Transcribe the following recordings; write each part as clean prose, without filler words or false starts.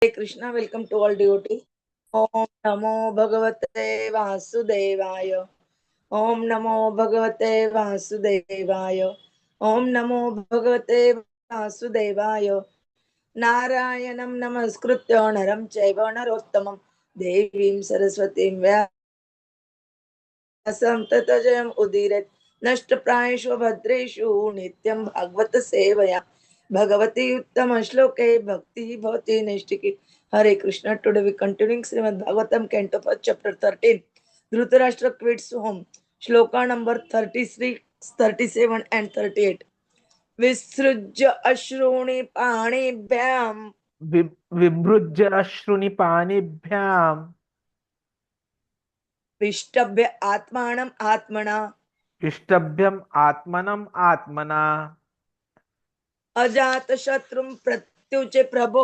Hey Krishna, welcome to all devotees. Om Namo Bhagavate Vasudevaya. Om Namo Bhagavate Vasudevaya. Om Namo Bhagavate Vasudevaya. Narayanam Namaskritya Naram Chaiva Narottamam Devim Saraswatim Vyasam Tatajayam Udiret Nashtaprayeshu Bhadreshu Nityam Bhagavata Sevaya Bhagavati Uttama Shloke Bhakti Bhavati Nishtiki. Hare Krishna. Today we continuing Srimad Bhagavatam Canto 1 chapter 13. Dhritarashtra quits home. Shloka number 33, 37 and 38. Visrujya ashruni panibhyam विभृज्य अश्रुनि पाणिभ्याम् विष्टभ्य आत्मानम आत्मना इष्टभ्यम् आत्मनम् आत्मना अजात शत्रुम प्रत्युचे प्रभो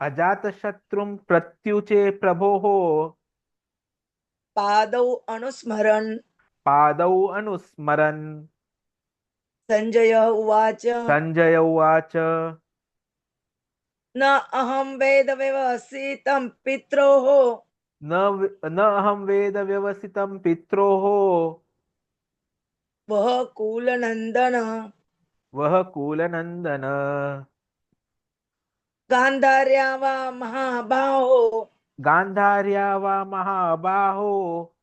अजातशत्रुं प्रत्युचे प्रभोः पादौ अनुस्मरन्. पादौ अनुस्मरन्। संजय उवाच संजय उवाच न अहं वेद व्यवसितं पित्रोः न अहं वेद व्यवसितं पित्रोः वह कूलनन्दन वह कूलनन्दन गान्धार्या वा महाबाहो गान्धार्या वा महाबाहो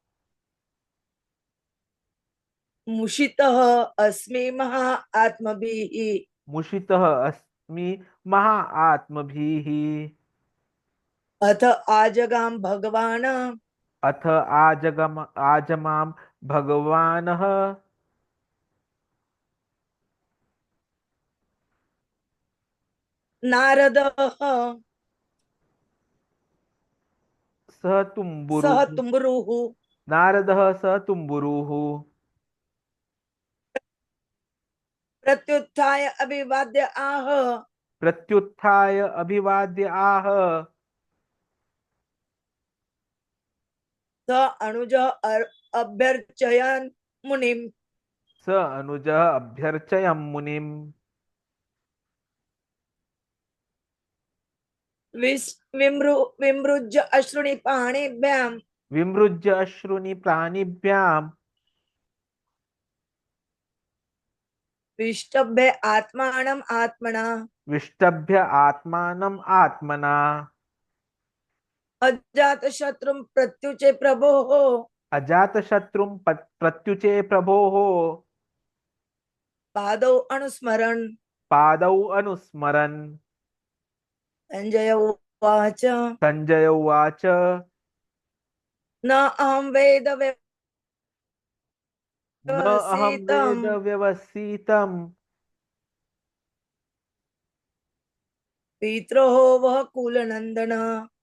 मुषितः अस्मि महा आत्मभिः मुषितः अस्मि महा आत्मभिः। अथ आजगाम भगवान् अथ आजमाम भगवानः नारदः सह सह तुम्बुरुः तुम्बुरुः नारदः सह तुम्बुरुः प्रत्युत्थाय अभिवाद्य आह प्रत्युत्थाय अभिवाद्य आह स अनुज अभ्यर्चयन् मुनिम्. स अनुजः अभ्यर्चयन् मुनिम्। विमृज्य अश्रुणि पाणिभ्याम् विमृज्य अश्रुनि प्राणिभ्याम् विष्टभ्य आत्मानम् आत्मना विष्टभ्य आत्मानम् आत्मना अजात शत्रुं प्रत्युचे प्रभोः अजातशत्रुं प्रत्युचे प्रभोः पादौ अनुस्मरन्. पादौ अनुस्मरन्। संजय उवाच संजय उवाच न अहं वेद न अहं व्यवसितं वेद व्यवसितं पित्रोः वः कुलनन्दन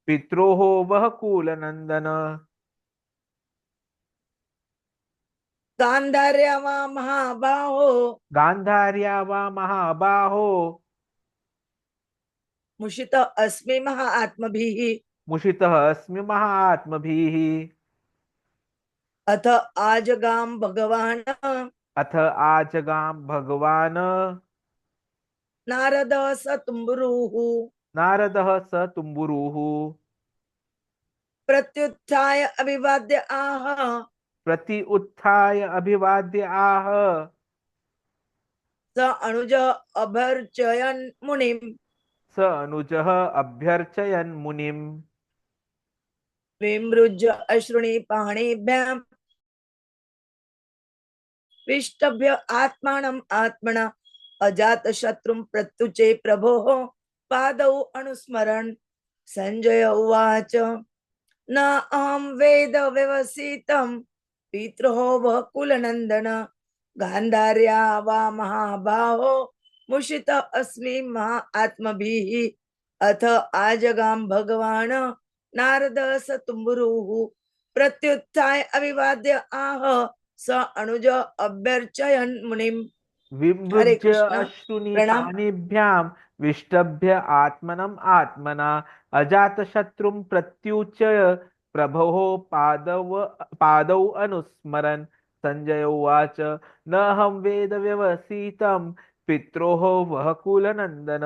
पित्रोः वः कूलनन्दन गान्धार्या वा महाबाहो गान्धार्या वा महाबाहो मुषित अस्मि महा आत्मभिः. मुषितः अस्मि महात्मभिः। अथ आजगाम भगवान् अथ आजगाम भगवान् नारदः स तुम्बुरुः नारदः स तुम्बुरुः प्रत्युत्थाय अभिवाद्य आह प्रति उत्थाय अभिवाद्य आह स अनुज अभर्चयन् मुनिम्. स अनुजः अभ्यर्चयन् मुनिम्। विमृज्य अश्रुणि पाणिभ्याम् विष्टभ्य आत्मानम् आत्मना अजात शत्रुं प्रत्युचे प्रभोः पादौ अनुस्मरन्. संजय उवाच न अहं वेद व्यवसितं पित्रोः वः कुलनन्दन गान्धार्या वा महाबाहो मुषित अस्मि महा आत्मभिः. अथ आजगाम भगवान् नारदः स तुम्बुरुः प्रत्युत्थाय अभिवाद्य आह स अनुज अभ्यर्चयन् मुनिम्. हरे विमृज्य कृष्ण. अश्रुनि प्रणाम. पाणिभ्यां विष्टभ्य आत्मनम् आत्मना अजातशत्रुं प्रत्युच्य प्रभोः पादौ अनुस्मरन्। संजय उवाच न अहं वेद व्यवसितं पित्रोः वः कुलनन्दन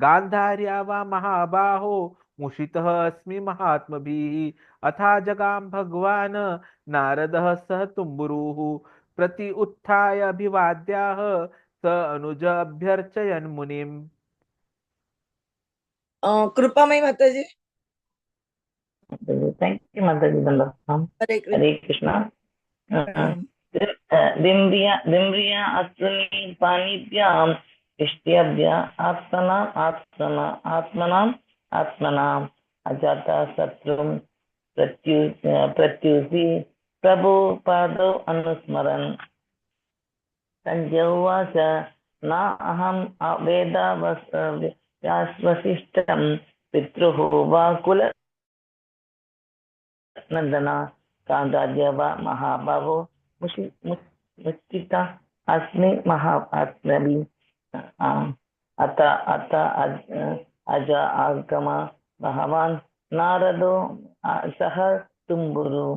गान्धार्या वा महाबाहो मुषितः अस्मि महात्मभिः अथा जगां भगवान् नारदः सह तुम्बुरुः प्रति उत्थाय अभिवाद्याः स अनुज अभ्यर्चयन् मुनिम्। कृपामयी माताजी। Thank you, Mataji Dandam. Hare Krishna. Hare Krishna. प्रणाम। दिम्रिया अस्मि पाणिभ्याम् इष्ट्यभ्य आत्मनाम् अजाता शत्रुं प्रत्युषि प्रभु पादौ अनुस्मरन् संजय उवाच न अहम् वेदावशिष्टं पितृः वा कुल नंदना गान्धार्य वा महाबाहो मुचिता अस्मि महात्मभि अत अज आगम भगवान् नारदो सह तुम्बुरु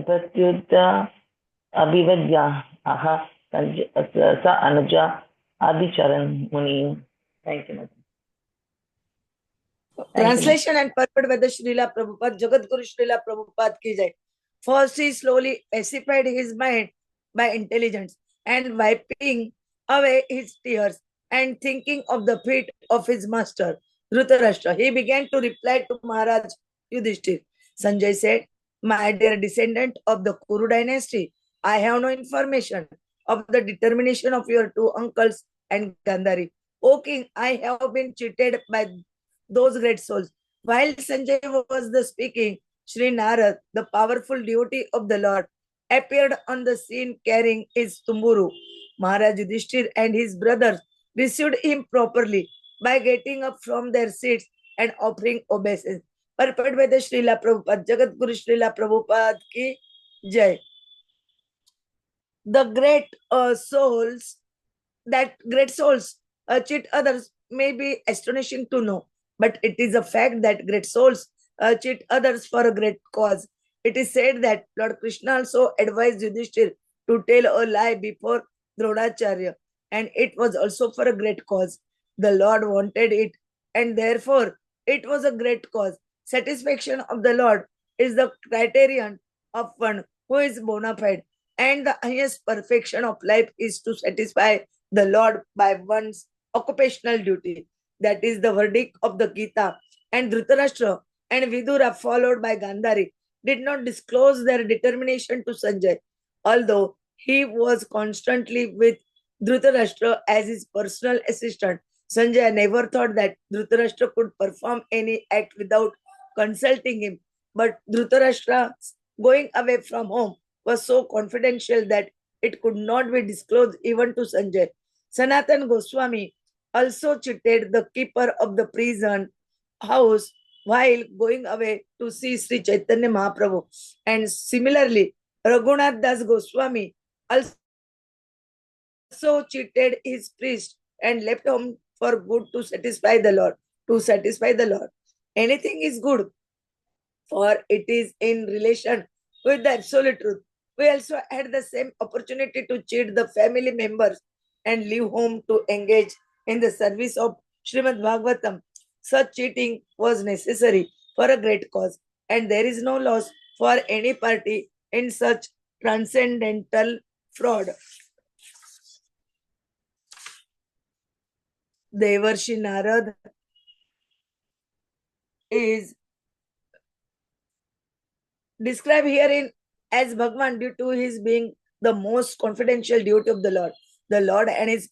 प्रत्युत अभिवद्य अह स अनुज अभिचरन् मुनि। Thank you. Translation and purport by the Srila Prabhupada, Jagat Guru Srila Prabhupada ki jai. First, he slowly pacified his mind by intelligence and wiping away his tears and thinking of the feet of his master, Dhritarashtra. He began to reply to Mahārāja Yudhiṣṭhira. Sanjaya said, "My dear descendant of the Kuru dynasty, I have no information of the determination of your two uncles and Gandhari. O king, I have been cheated by those great souls." While Sanjaya was the speaking, Śrī Nārada, the powerful devotee of the Lord, appeared on the scene carrying his tumburu. Mahārāja Yudhiṣṭhira and his brothers received him properly by getting up from their seats and offering obeisances. Purport by the Srila Prabhupada, Jagat Guru Srila Prabhupada ki jai. The great souls cheat others may be astonishing to know, but it is a fact that great souls cheat others for a great cause. It is said that Lord Krishna also advised Yudhiṣṭhira to tell a lie before Dronacharya, and it was also for a great cause. The Lord wanted it, and therefore it was a great cause. Satisfaction of the Lord is the criterion of one who is bona fide, and the highest perfection of life is to satisfy the Lord by one's occupational duty. That is the verdict of the Gita. And Dhritarashtra and Vidura, followed by Gandhari, did not disclose their determination to Sanjaya. Although he was constantly with Dhritarashtra as his personal assistant, Sanjaya never thought that Dhritarashtra could perform any act without consulting him. But Dhritarashtra's going away from home was so confidential that it could not be disclosed even to Sanjaya. Sanatan Goswami also cheated the keeper of the prison house while going away to see Sri Chaitanya Mahaprabhu. And similarly, Raghunath Das Goswami also cheated his priest and left home for good to satisfy the Lord. Anything is good, for it is in relation with the absolute truth. We also had the same opportunity to cheat the family members and leave home to engage in the service of Srimad Bhagavatam. Such cheating was necessary for a great cause, and there is no loss for any party in such transcendental fraud. Devarshi Narada is described herein as Bhagwan due to his being the most confidential devotee of the Lord. The Lord and his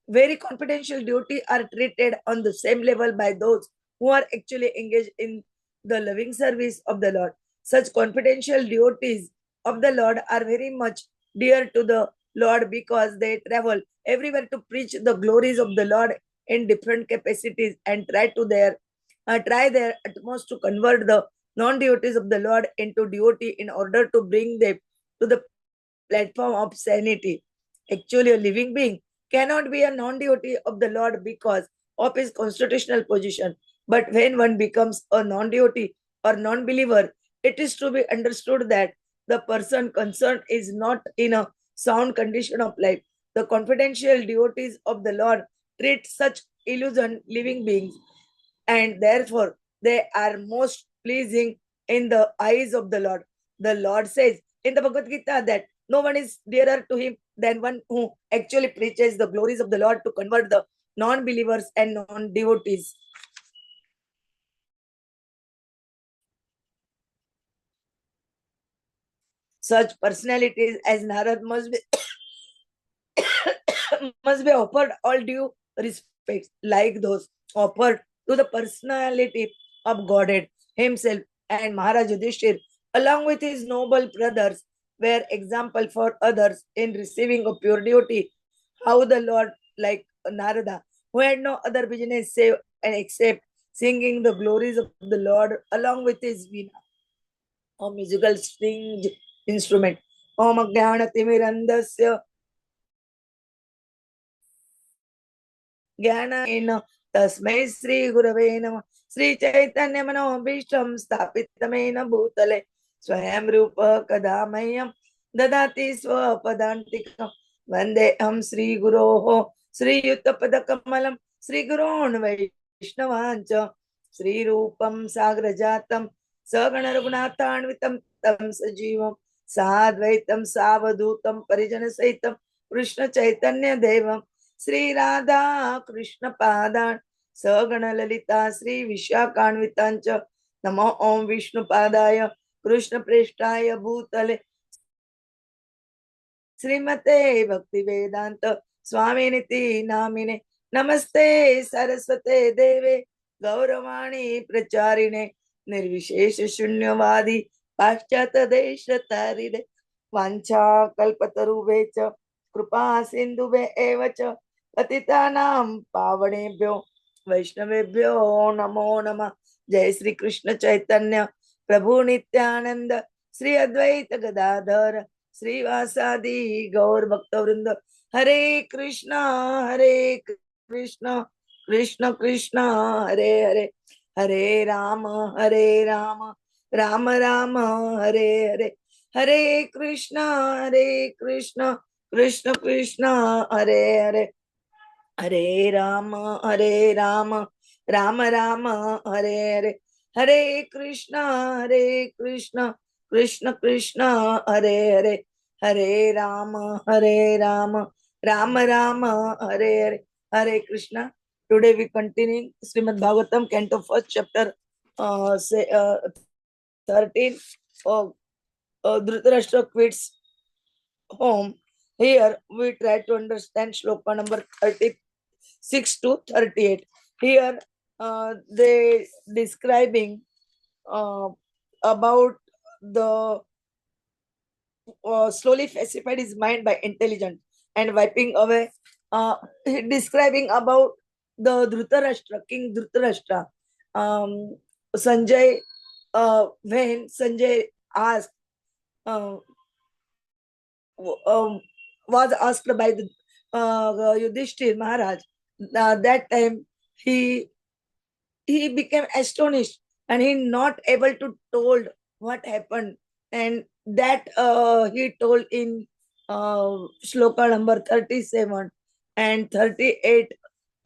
very confidential devotee are treated on the same level by those who are actually engaged in the loving service of the Lord. Such confidential devotees of the Lord are very much dear to the Lord because they travel everywhere to preach the glories of the Lord in different capacities and try their utmost to convert the non-devotees of the Lord into devotee in order to bring them to the platform of sanity. Actually, a living being cannot be a non-devotee of the Lord because of his constitutional position. But when one becomes a non-devotee or non-believer, it is to be understood that the person concerned is not in a sound condition of life. The confidential devotees of the Lord treat such illusion living beings, and therefore they are most pleasing in the eyes of the Lord. The Lord says in the Bhagavad Gita that no one is dearer to him than one who actually preaches the glories of the Lord to convert the non-believers and non-devotees. Such personalities as Narad must be offered all due respect, like those offered to the personality of Godhead himself, and Mahārāja Yudhiṣṭhira, along with his noble brothers, were example for others in receiving a pure devotee. How the Lord, like Narada, who had no other business save and except singing the glories of the Lord along with his veena, a musical string instrument. Om Jnana ज्ञानेन तस्मै श्री गुरवे नमः श्री चैतन्य मनोभीष्टं स्थापितमेन भूतले स्वयं रूप कदा मह्यं ददाति स्वपदान्तिकं वन्देऽहं श्रीगुरोः श्रीयुतपदकमलं श्रीगुरोन् वैष्णवाञ्च श्रीरूपं साग्रजातं सगणरघुनाथान्वितं तं सजीवं साद्वैतं सावधूतं परिजनसहितं कृष्णचैतन्यदेवं श्री राधा कृष्ण पादान सगण ललिता श्री विशाखान्वितांच नमो ओम विष्णुपादाय कृष्ण प्रेष्ठाय भूतले श्रीमते भक्ति वेदांत स्वामिनिति नामिने नमस्ते सरस्वते देवे गौरवाणी प्रचारिणे निर्विशेष शून्यवादी पाश्चात्य देश तारिणे वांछा कल्पतरुवे च कृपा सिंधुवे एव च पतितानां पावनेभ्यो वैष्णवेभ्यो नमो नमः। जय श्री कृष्ण चैतन्य प्रभु नित्यानंद श्री अद्वैत गदाधर श्रीवासादि गौर भक्तवृंद हरे Krishna Krishna Krishna Hare Hare Hare Ram Ram Ram Hare Hare Hare Krishna Krishna Krishna Hare Hare Hare Ram Ram Ram Hare Hare Hare Krishna Krishna Krishna Hare Hare Hare Ram Ram Ram Hare Hare Hare Krishna. Today we continue Srimad Bhagavatam, Canto First, Chapter 13. Dhritarashtra quits home. Here we try to understand shloka number 36 to 38. Here they describing about the slowly pacified his mind by intelligence and wiping away. Describing about the Dhritarashtra, King Dhritarashtra. Sanjay, when Sanjay asked, uh, was asked by the Yudhiṣṭhira Maharaj, that time he became astonished and he not able to told what happened, and that he told in shloka number 37 and 38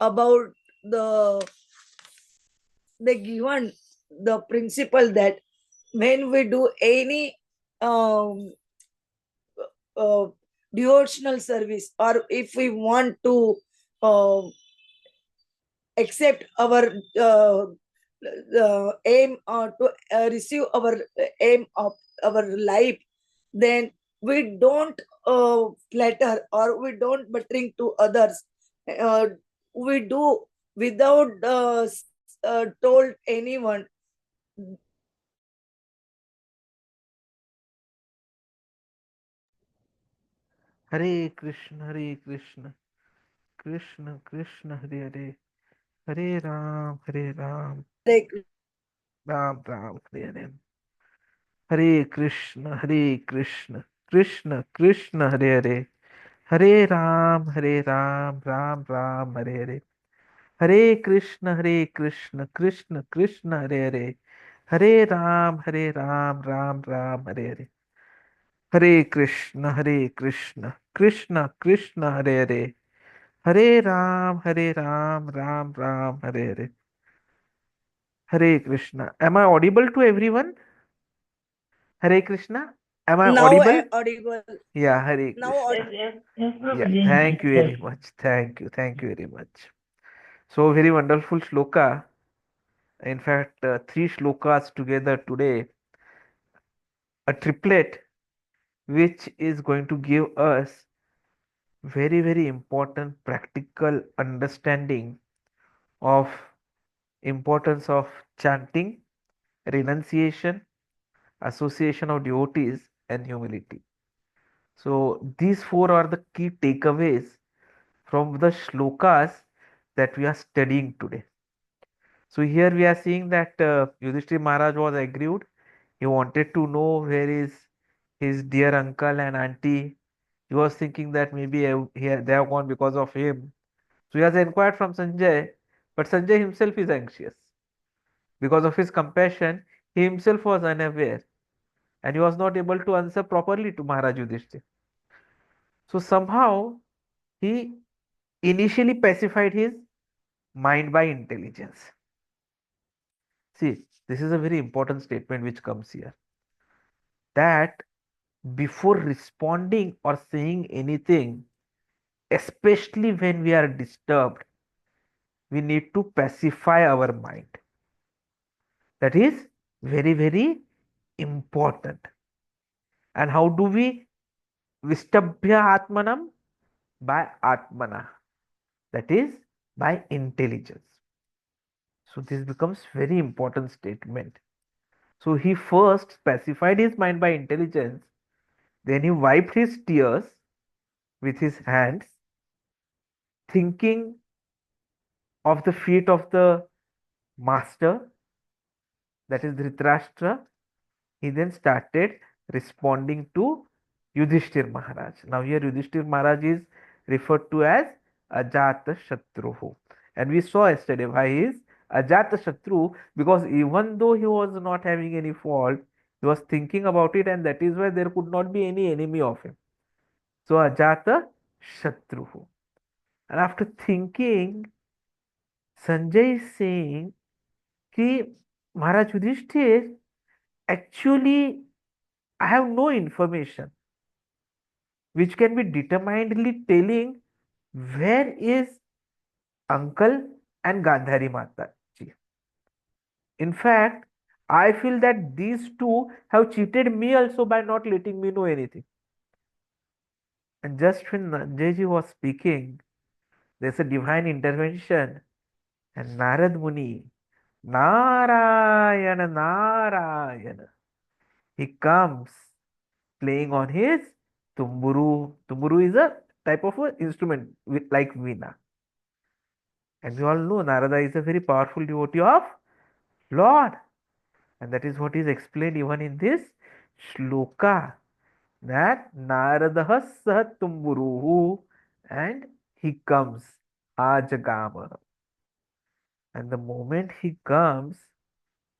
about the they given the principle that when we do any um, devotional service, or if we want to uh, accept our aim to receive our aim of our life, then we don't flatter or we don't buttering to others. uh, we do without told anyone. Hare Krishna Krishna Krishna Hare Hare Hare Ram Like, Ram Ram Hare Hare Hare Krishna Krishna Krishna Hare Hare Hare Ram Ram Ram Hare Hare Hare Krishna Krishna Krishna Hare Hare Hare Ram Ram Ram Hare Hare Hare Krishna, Krishna Krishna, Hare Hare, Hare Ram, Ram Ram, Hare Hare. Hare Krishna. Am I audible to everyone? Hare Krishna. Am I Now audible? audible. Yeah, Hare Now Krishna. Yes, Yeah, Prabhuji. thank you Yes. very much. Thank you very much. So very wonderful shloka. In fact, three shlokas together today, a triplet, which is going to give us very important practical understanding of importance of chanting, renunciation, association of devotees, and humility. So these four are the key takeaways from the shlokas that we are studying today. So here we are seeing that Yudhiṣṭhira Maharaj was aggrieved. He wanted to know where is his dear uncle and auntie. He was thinking that maybe they have gone because of him. So he has inquired from Sanjay, but Sanjay himself is anxious. Because of his compassion, he himself was unaware and he was not able to answer properly to Maharaj Yudhiṣṭhira. So somehow he initially pacified his mind by intelligence. See, this is a very important statement which comes here, that before responding or saying anything, especially when we are disturbed, we need to pacify our mind. That is very important. And how do we vistabhya atmanam? By atmana, that is by intelligence. So this becomes very important statement. So he first pacified his mind by intelligence, then he wiped his tears with his hands, thinking of the feet of the master, that is Dhritarashtra. He then started responding to Yudhishthir Maharaj. Now here Yudhishthir Maharaj is referred to as Ajata Shatruhu. And we saw yesterday why he is Ajata Shatru, because even though he was not having any fault, he was thinking about it, and that is why there could not be any enemy of him. So Ajata Shatruhu. And after thinking, Sanjay is saying कि Maharaj Yudhishthir, actually I have no information which can be determinedly telling where is uncle and Gandhari Mata ji. In fact, I feel that these two have cheated me also by not letting me know anything. And just when Sanjay was speaking, there's a divine intervention, and Narad Muni, Narayana, Narayana, he comes playing on his tumburu. Tumburu is a type of a instrument like veena. And we all know Narada is a very powerful devotee of Lord. And that is what is explained even in this shloka, that Naradaha sahat tumburuhu, and he comes ajagama. And the moment he comes,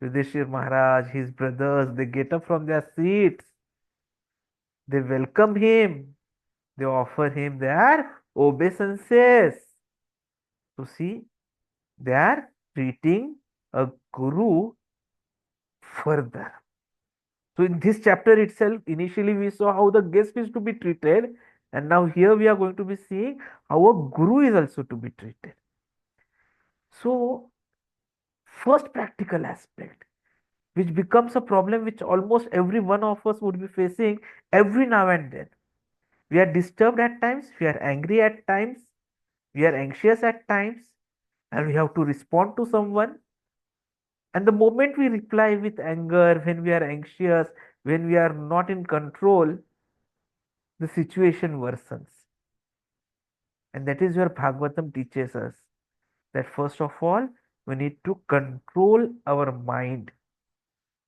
Yudhishthira Maharaj, his brothers, they get up from their seats, they welcome him, they offer him their obeisances. So see, they are treating a guru further. So in this chapter itself, initially we saw how the guest is to be treated, and now here we are going to be seeing how a guru is also to be treated. So first practical aspect, which becomes a problem which almost every one of us would be facing every now and then. We are disturbed at times, we are angry at times, we are anxious at times, and we have to respond to someone. And the moment we reply with anger, when we are anxious, when we are not in control, the situation worsens. And that is where Bhagavatam teaches us that first of all, we need to control our mind.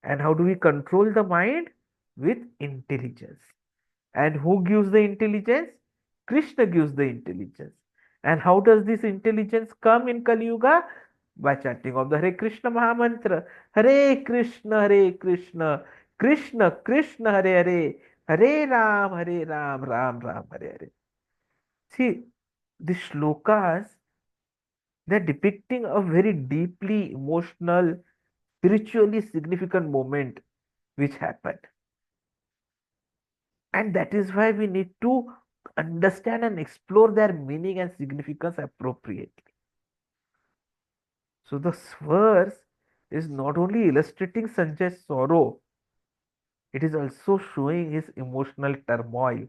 And how do we control the mind? With intelligence. And who gives the intelligence? Krishna gives the intelligence. And how does this intelligence come in Kali Yuga? By chanting of the Hare Krishna Mahamantra. Hare Krishna, Krishna Krishna Hare Hare, Hare Ram, Ram Ram, Hare Hare. See, the shlokas, they're depicting a very deeply emotional, spiritually significant moment which happened. And that is why we need to understand and explore their meaning and significance appropriately. So the verse is not only illustrating Sanjay's sorrow, it is also showing his emotional turmoil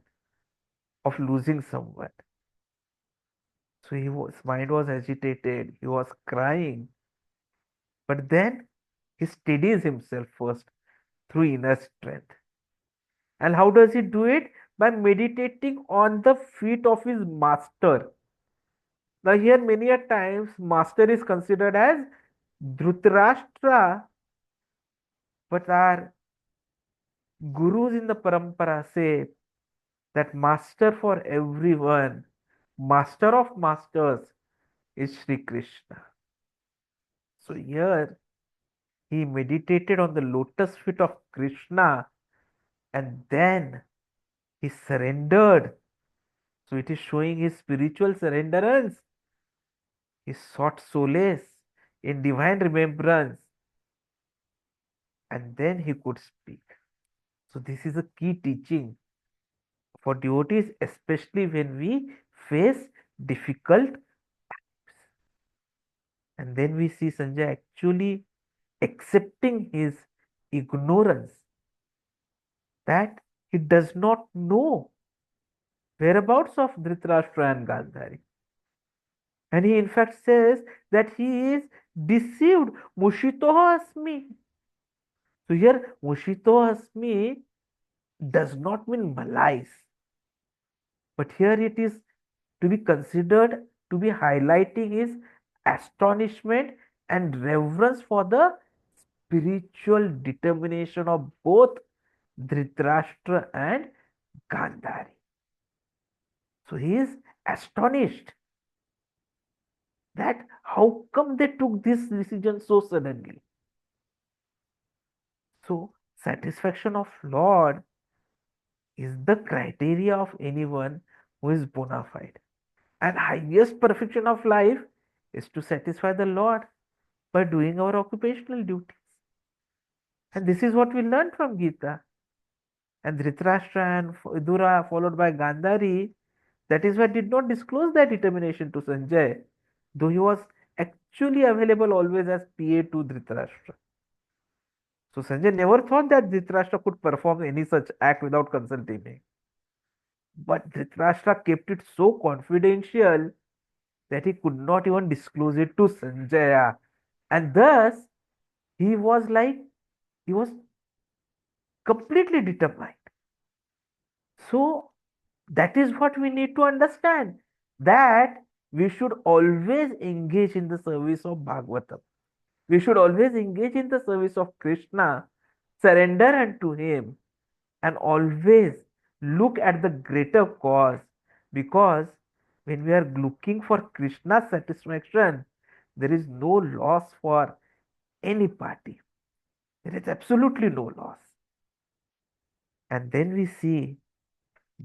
of losing someone. So his mind was agitated, he was crying, but then he steadies himself first through inner strength. And how does he do it? By meditating on the feet of his master. Now, here many a times, master is considered as Dhritarashtra, but our gurus in the parampara say that master for everyone, master of masters, is Sri Krishna. So, here he meditated on the lotus feet of Krishna and then he surrendered. So, it is showing his spiritual surrenderance. He sought solace in divine remembrance and then he could speak. So, this is a key teaching for devotees, especially when we face difficult times. And then we see Sanjay actually accepting his ignorance that he does not know whereabouts of Dhritarashtra and Gandhari. And he in fact says that he is deceived. Mushitoha asmi. So here Mushitoha asmi does not mean malice. But here it is to be considered to be highlighting his astonishment and reverence for the spiritual determination of both Dhritarashtra and Gandhari. So he is astonished that how come they took this decision so suddenly. So satisfaction of Lord is the criteria of anyone who is bona fide. And highest perfection of life is to satisfy the Lord by doing our occupational duties. And this is what we learned from Gita. And Dhritarashtra and Vidura, followed by Gandhari, that is why did not disclose their determination to Sanjay, though he was actually available always as PA to Dhritarashtra. So Sanjay never thought that Dhritarashtra could perform any such act without consulting him. But Dhritarashtra kept it so confidential that he could not even disclose it to Sanjaya. And thus, he was like, he was completely determined. So, that is what we need to understand, that we should always engage in the service of Bhagavatam. We should always engage in the service of Krishna, surrender unto Him, and always look at the greater cause, because when we are looking for Krishna's satisfaction, there is no loss for any party. There is absolutely no loss. And then we see,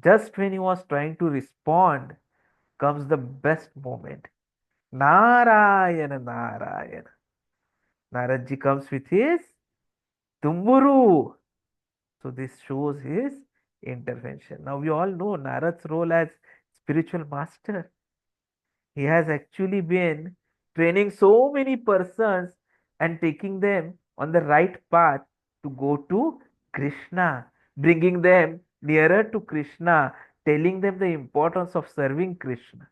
just when he was trying to respond, comes the best moment. Narayana, Narayana. Naradji comes with his tumburu. So this shows his intervention. Now we all know Narad's role as spiritual master. He has actually been training so many persons and taking them on the right path to go to Krishna, bringing them nearer to Krishna, telling them the importance of serving Krishna.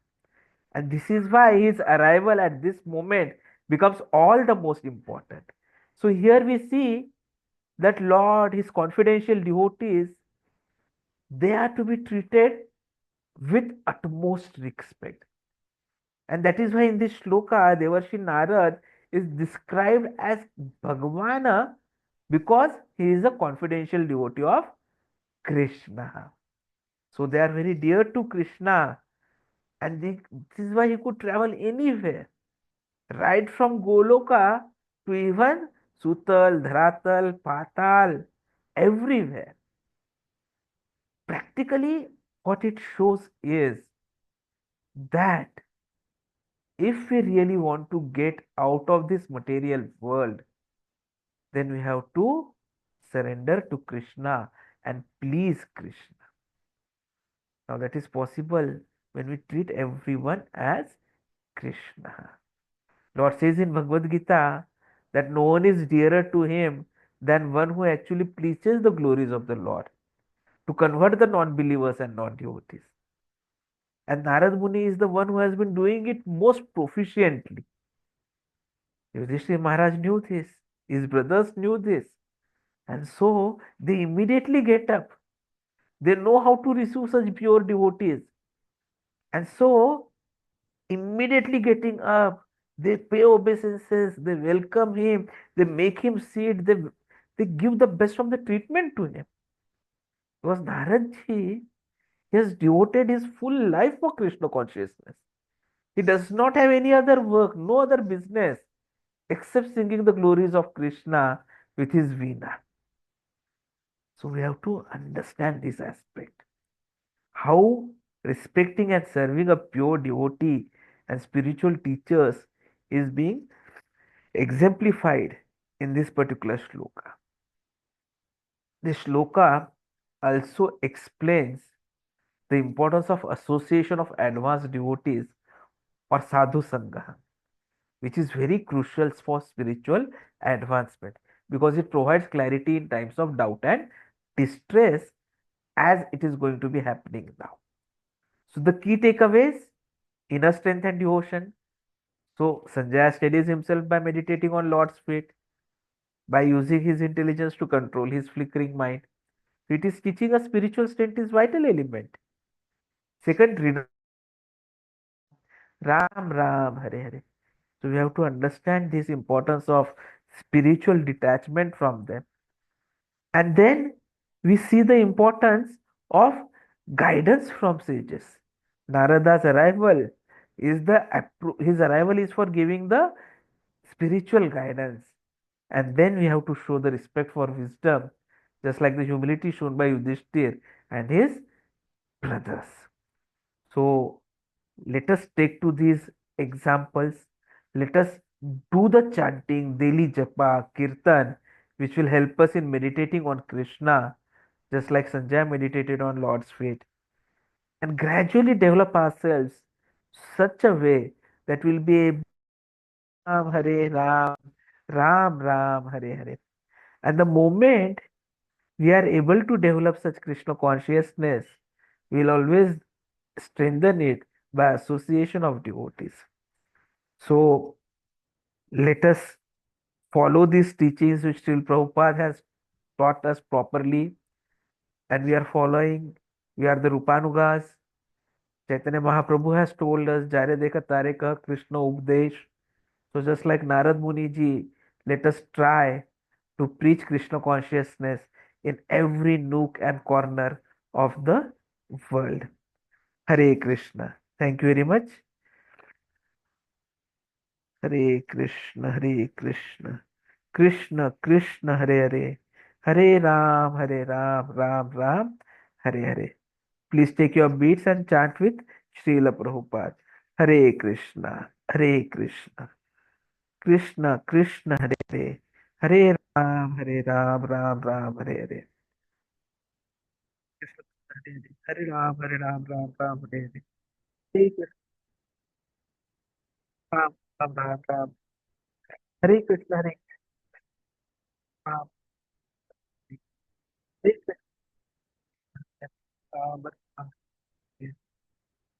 And this is why his arrival at this moment becomes all the most important. So here we see that Lord, his confidential devotees, they are to be treated with utmost respect. And that is why in this shloka, Devarshi Narad is described as Bhagavana because he is a confidential devotee of Krishna. So they are very dear to Krishna, and this is why he could travel anywhere, right from Goloka to even Sutal, Dhratal, Patal, everywhere. practically what it shows is that if we really want to get out of this material world, then we have to surrender to Krishna and please Krishna. Now that is possible when we treat everyone as Krishna. Lord says in Bhagavad Gita that no one is dearer to him than one who actually preaches the glories of the Lord to convert the non-believers and non-devotees. And Narad Muni is the one who has been doing it most proficiently. Yudhiṣṭhira Maharaj knew this, his brothers knew this, and so they immediately get up. They know how to receive such pure devotees, and so immediately getting up, they pay obeisances, they welcome him, they make him sit, they give the best of the treatment to him. Because Naradji has devoted his full life for Krishna consciousness. He does not have any other work, no other business except singing the glories of Krishna with his veena. So we have to understand this aspect. How respecting and serving a pure devotee and spiritual teachers is being exemplified in this particular shloka. This shloka also explains the importance of association of advanced devotees or sadhu sangha, which is very crucial for spiritual advancement because it provides clarity in times of doubt and distress as it is going to be happening now. So the key takeaways: inner strength and devotion. So Sanjaya steadies himself by meditating on Lord's feet, by using his intelligence to control his flickering mind. It is teaching us spiritual strength is vital element. Second, Ram Ram Hare Hare. So we have to understand this importance of spiritual detachment from them. And then we see the importance of guidance from sages. Narada's arrival his arrival is for giving the spiritual guidance. And then we have to show the respect for wisdom, just like the humility shown by Yudhiṣṭhira and his brothers. So let us take to these examples. Let us do the chanting, daily japa, kirtan, which will help us in meditating on Krishna, just like Sanjaya meditated on Lord's feet, and gradually develop ourselves such a way that we'll be able Ram Hare Ram, Ram Ram Hare Hare. And the moment we are able to develop such Krishna consciousness, we'll always strengthen it by association of devotees. So let us follow these teachings which Srila Prabhupada has taught us properly, and we are following. We are the Rupanugas. Chaitanya Mahaprabhu has told us, Jare Dekha Tare Kah Krishna Updesh. So just like Narad Muni ji, let us try to preach Krishna consciousness in every nook and corner of the world. Hare Krishna. Thank you very much. Hare Krishna, Hare Krishna, Krishna Krishna, Hare Hare, Hare Ram, Hare Ram, Ram Ram, Hare Hare. Please take your beats and chant with Srila Prabhupada. Hare Krishna, Hare Krishna, Krishna Krishna, Hare Hare, Hare Ram, Ram Ram, Hare Hare. Krishna Krishna, Hare Ram, Ram Ram, Hare Hare. Hare Krishna, Ram, Ram Ram. Hare Krishna, Hare Ram, Hare Krishna, Ram, Ram.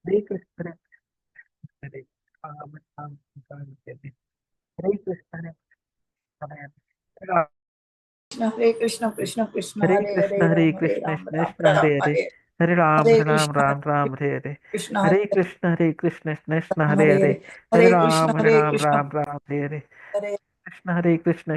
Hare Krishna, Hare Ram, Ram Ram, Hare Krishna, Hare Ram. Hare Krishna, Krishna Krishna, Hare Hare Krishna, Hare, Hare Ram Hare Krishna, Ram, Ram Krishna Ram Hare Hare, Hare. Hare Ram, Hare Hare Ram, Krishna, Ram Hare Ram, Hare Hare, Krishna, Hare Krishna, Hare Krishna, Krishna Hare Hare Hare, Hare, Hare Hare Krishna, Ram, Hare Hare Ram, Krishna, Ram Ram, Hare Hare, Hare Krishna, Hare Krishna,